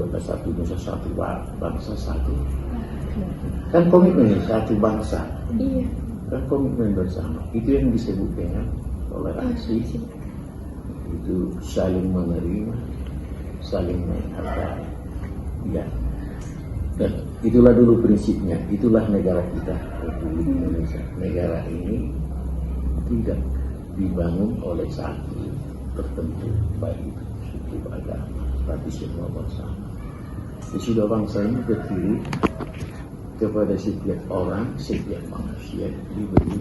kita satu nusa, satu bangsa, satu. Kan komitmen satu bangsa. Iya. Kan komitmen bersama. Itu yang disebut dengan toleransi. Itu saling menerima, saling menghargai. Ya. Dan itulah dulu prinsipnya. Itulah negara kita, Republik Indonesia. Negara ini tidak dibangun oleh satu tertentu, baik itu suku, agama, tapi semua bersama. Sudah bangsa ini berdiri kepada setiap orang, setiap manusia diberi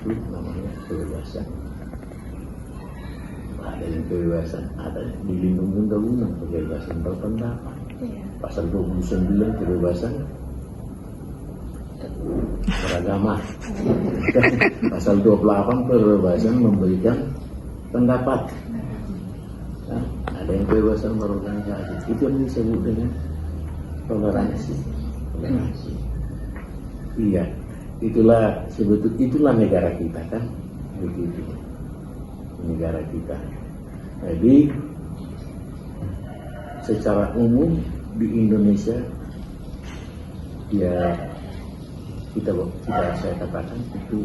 itu namanya kebebasan. Ada yang kebebasan, ada yang dilindungi undang-undang kebebasan berpendapat. Pasal 29 kebebasan beragama. Pasal 28 kebebasan memberikan pendapat. Nah, ada yang kebebasan berorganisasi. Itu yang disebut dengan toleransi. Iya, itulah negara kita kan, begitu. Negara kita. Jadi secara umum di Indonesia ya saya katakan itu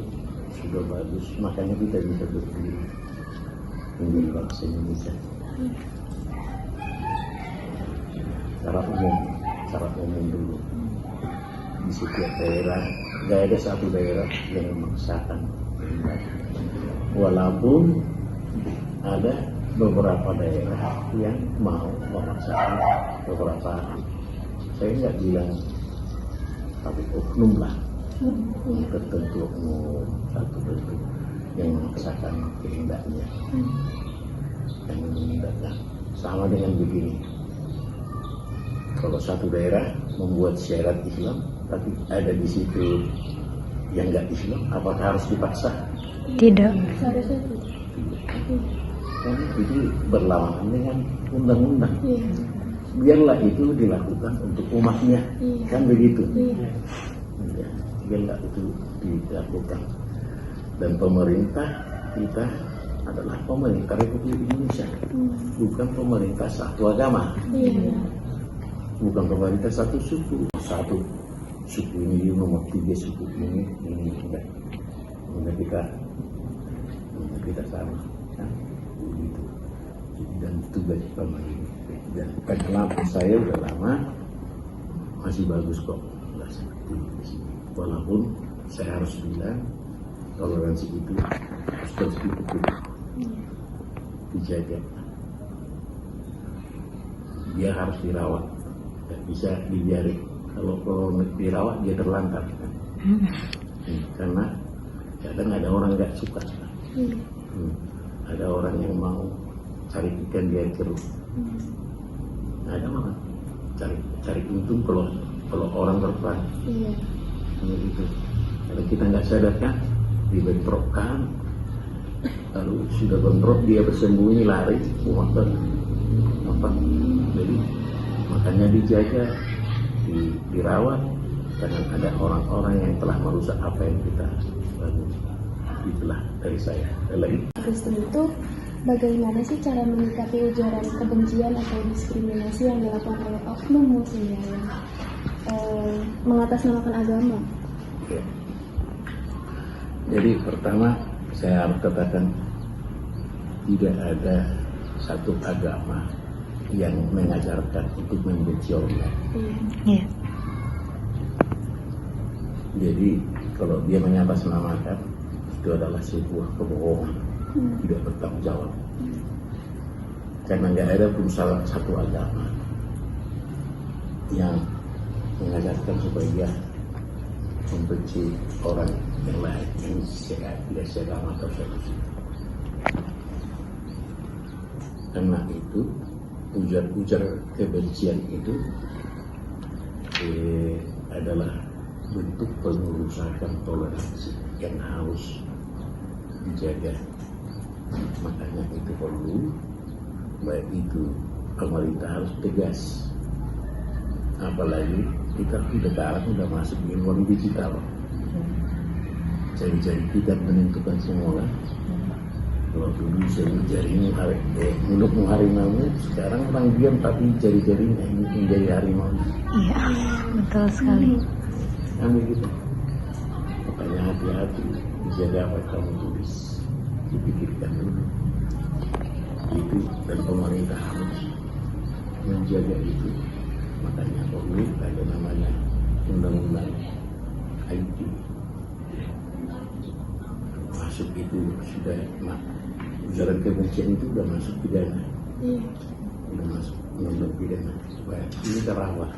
sudah bagus, makanya kita bisa berdiri menjadi bangsa Indonesia. Secara umum dulu di setiap daerah, gak ada satu daerah yang memaksakan, walaupun ada beberapa daerah yang mau memaksakan beberapa. Saya nggak bilang tapi oknum lah, tertentu oknum satu bentuk yang memaksakan kehendaknya, yang menindakkan. Sama dengan begini, kalau satu daerah membuat syarat Islam tapi ada di situ yang nggak Islam, apakah harus dipaksa? Tidak. Karena itu berlawanan dengan undang-undang. Biarlah itu dilakukan untuk umatnya, kan begitu. Ya, biarlah itu dilakukan. Dan pemerintah kita adalah pemerintah Republik Indonesia, bukan pemerintah satu agama, bukan pemerintah satu suku. Satu suku ini nomor 3 suku ini enggak. Kita sama. Begitu. Dan tugas pemerintah. Dan kenapa saya udah lama masih bagus kok, nggak seperti ini. Walaupun saya harus bilang toleransi itu harus terus dijaga. Dia harus dirawat, tidak bisa dibiarin. Kalau dirawat dia terlantar, kan? Karena kadang ada orang nggak suka. Ada orang yang mau cari ikan di air keruh. Ada orang cari untung kalau orang berperang. Itu. Kalau kita nggak sadar kan, dibentrokkan, lalu sudah bentrok dia bersembunyi lari, jadi makanya dijaga, dirawat, jangan ada orang-orang yang telah merusak apa yang kita bangun. Itulah dari saya. Lagi. Kristen itu bagaimana sih cara menyikapi ujaran kebencian atau diskriminasi yang dilakukan oleh oknum muslim yang mengatasnamakan agama? Ya. Jadi pertama saya harus katakan tidak ada satu agama yang mengajarkan untuk membenci orang lain. Jadi kalau dia mengatasnamakan itu adalah sebuah kebohongan, tidak bertanggung jawab. Karena nggak ada pun salah satu agama yang mengajarkan supaya dia membenci orang yang lain yang tidak seagama atau satu suku. Karena itu ujar kebencian itu adalah bentuk pengerusakan toleransi yang harus dijaga. Makanya itu perlu, baik itu pemerintah harus tegas. Apalagi kita sekarang sudah masuk di ruang digital. Jadi kita menentukan semua Kalau dulu disebut jaringnya mulutmu harimau, sekarang orang diam tapi jari-jarinya mungkin jadi harimau. Iya, betul sekali. Kan begitu. Makanya hati-hati dijaga apa kamu tulis, dipikirkan dulu. Itu dan pemerintah harus menjaga itu. Makanya perlu ada namanya undang-undang IT. Masuk itu sudah ujaran kebencian itu sudah masuk pidana. Iya. Sudah masuk undang pidana supaya ini terawat.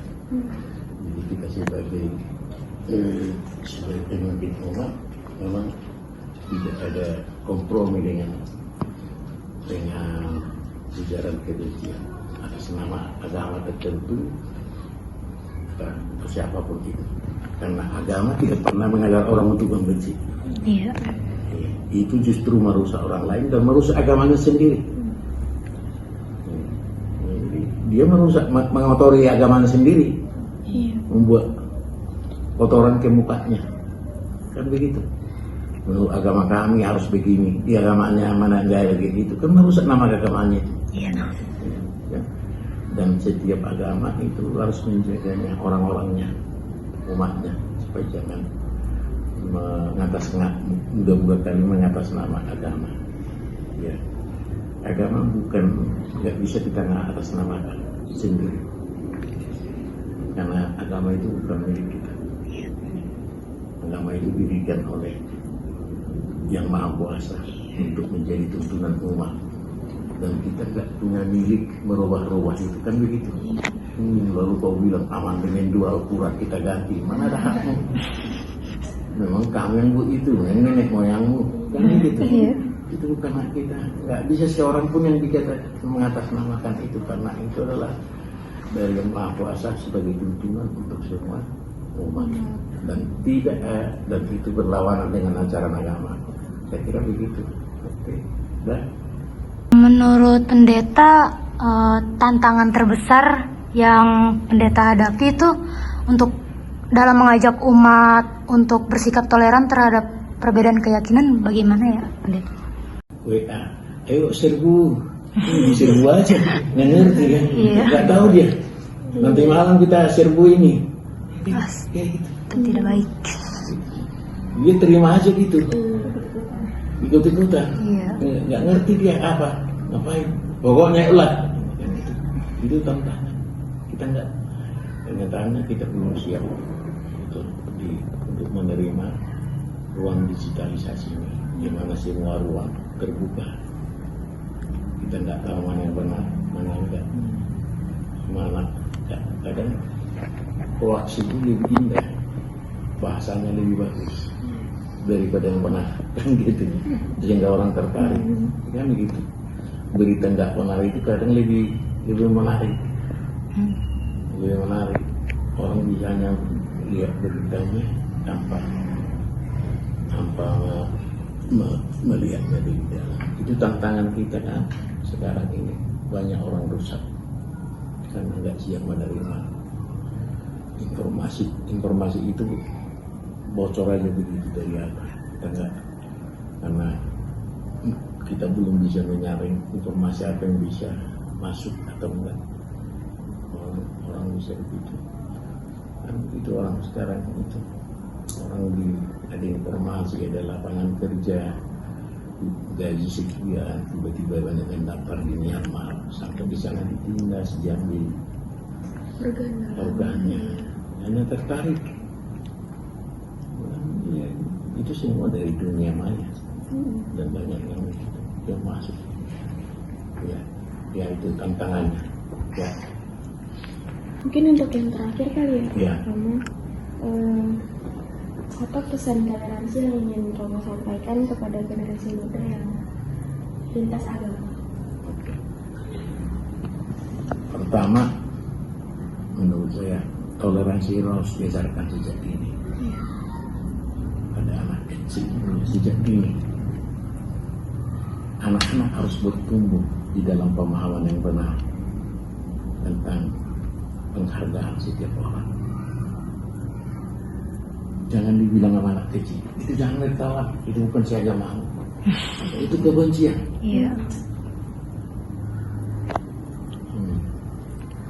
Jadi kita sebagai pemimpin umat memang tidak ada kompromi dengan ujaran kebencian atas nama agama tertentu atau siapapun itu, karena agama tidak pernah mengajar orang untuk membenci. Iya. Itu justru merusak orang lain dan merusak agamanya sendiri. Jadi, dia merusak, mengotori agamanya sendiri, membuat kotoran ke mukanya, kan begitu. Menurut agama kami harus begini, di agamanya mana enggak begitu, kan merusak nama agamanya itu. Iya. Ya. Dan setiap agama itu harus menjaganya orang-orangnya, umatnya, supaya jangan mudah-mudahan mengatas nama agama. Ya, agama nggak bisa kita atas nama sendiri, karena agama itu bukan milik kita. Agama itu diberikan oleh Yang Maha Kuasa untuk menjadi tuntunan umat, dan kita nggak punya milik merubah-rubah itu, kan begitu. Lalu kau bilang amandemen 2 Al-Quran kita ganti, mana ada hakmu? Memang kamu yang buat itu, nenek moyangmu, kan begitu. Itu bukan hak kita. Nggak bisa seorang pun yang mengatasnamakan itu, karena itu adalah dari Yang Maha Kuasa sebagai tuntunan untuk semua umat, dan itu berlawanan dengan ajaran agama. Saya kira begitu. Oke. Dan Menurut pendeta, tantangan terbesar yang pendeta hadapi itu untuk dalam mengajak umat untuk bersikap toleran terhadap perbedaan keyakinan, bagaimana ya pendeta? WA, ayo serbu, serbu aja, nggak ngerti kan? Iya. Nggak tahu dia. Nanti malam kita serbu ini. Itu tidak baik. Dia terima aja gitu, ikut-ikutan. Iya. Nggak ngerti dia apa, ngapain. Pokoknya ulat. Itu tantangan. Kita nggak, kenyataannya kita belum siap untuk menerima ruang digitalisasi ini, di mana semua ruang terbuka. Kita nggak tahu mana yang benar, mana enggak, mana kadang hoax itu lebih indah, bahasanya lebih bagus daripada yang benar, kan gitu, sehingga orang tertarik, kan begitu. Berita nggak benar itu kadang lebih menarik, lebih menarik. Orang bisa hanya lihat beritanya tanpa melihatnya di dalam. Itu tantangan kita kan sekarang ini. Banyak orang rusak karena nggak siap menerima informasi itu. Bocor aja begitu dari apa, kita nggak, karena kita belum bisa menyaring informasi apa yang bisa masuk atau enggak. Orang bisa begitu kan, itu orang sekarang itu orang ada informasi, ada lapangan kerja, gaji sekian, tiba-tiba banyak yang daftar di Myanmar, sampai di sana ditindas, diambil organnya, hanya tertarik. Ya, itu semua dari dunia maya, dan banyak yang masuk. Ya itu tantangannya. Ya. Mungkin untuk yang terakhir kali ya, Ya. kamu apa pesan toleransi yang ingin kamu sampaikan kepada generasi muda yang lintas agama? Oke. Pertama, menurut saya toleransi harus diajarkan sejak dini. Pada anak kecil sejak dini. Anak-anak harus bertumbuh di dalam pemahaman yang benar tentang penghargaan setiap orang. Jangan dibilang sama anak kecil, itu jangan ditolak, itu bukan si agamamu. Itu kebencian. Iya.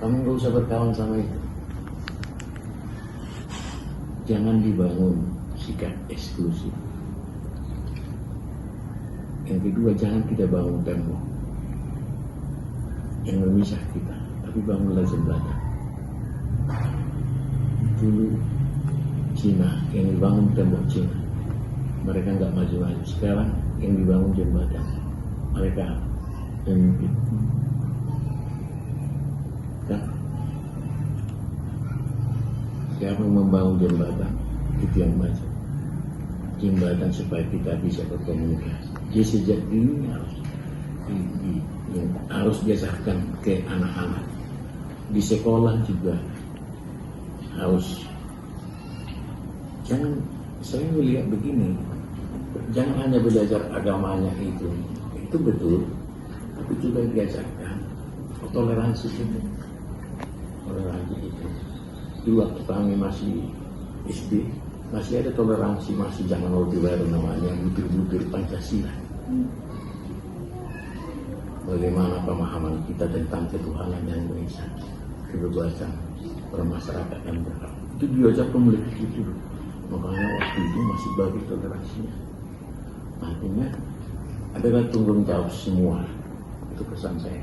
Kamu nggak usah berkawan sama itu. Jangan dibangun sikap eksklusif. Yang kedua, jangan kita bangun tembok yang memisah kita, tapi bangunlah jembatan. Dulu Cina yang dibangun tembok Cina, mereka nggak maju-maju. Sekarang yang dibangun jembatan, mereka memimpin. Kan? Siapa yang membangun jembatan itu yang maju. Jembatan supaya kita bisa berkomunikasi. Jadi sejak dini harus diajarkan ke anak-anak. Di sekolah juga harus. Jangan, saya melihat begini, jangan hanya belajar agamanya itu betul, tapi juga diajarkan toleransi itu. Toleransi itu. Dulu waktu kami masih SD, masih ada toleransi, masih zaman Orde Baru namanya, butir-butir Pancasila. Bagaimana pemahaman kita tentang ketuhanan yang Indonesia, kebebasan bermasyarakat dan berhak. Itu diajak pemilik itu. Makanya waktu itu masih bagi toleransinya. Artinya adalah tanggung jawab semua. Itu pesan saya.